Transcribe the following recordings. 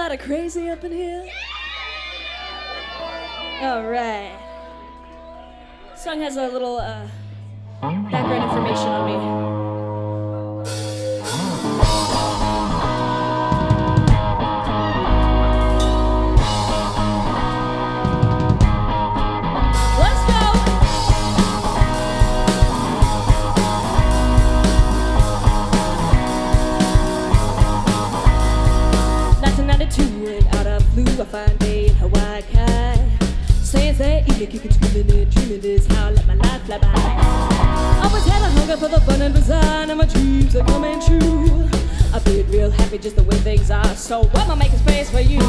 lot of crazy up in here? All right. Song has a little background information on me. A fine day in Hawaii, saying they eat, kicking, screaming, and dreaming this how I let my life fly by. Always had a hunger for the fun and design, and my dreams are coming true. I've been real happy just the way things are, so I'ma make a space for you.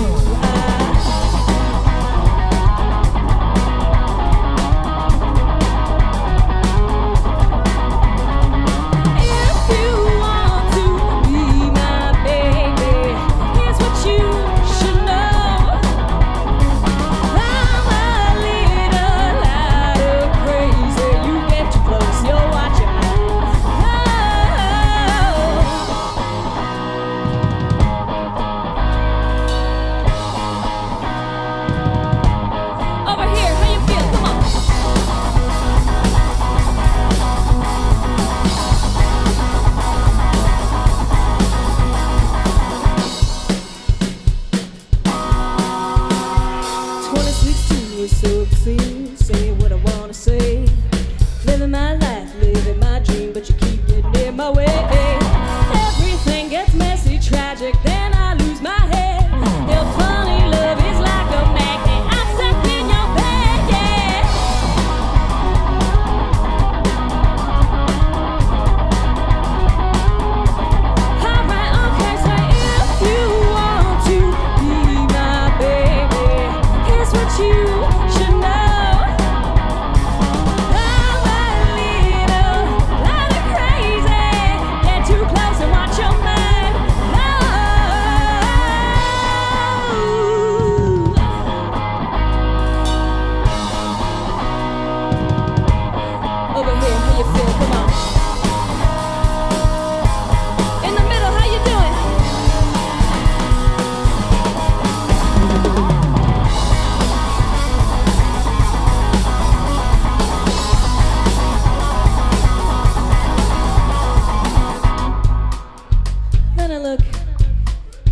Say what I wanna say, living my life, living my dream, but you keep getting in my way. Everything gets messy, tragic, then I lose my head. Your funny love is like a magnet, I'm stuck in your bed, yeah. Alright, okay, so if you want to be my baby, here's what you should know.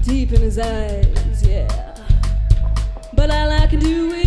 Deep in his eyes, yeah. But all I can do is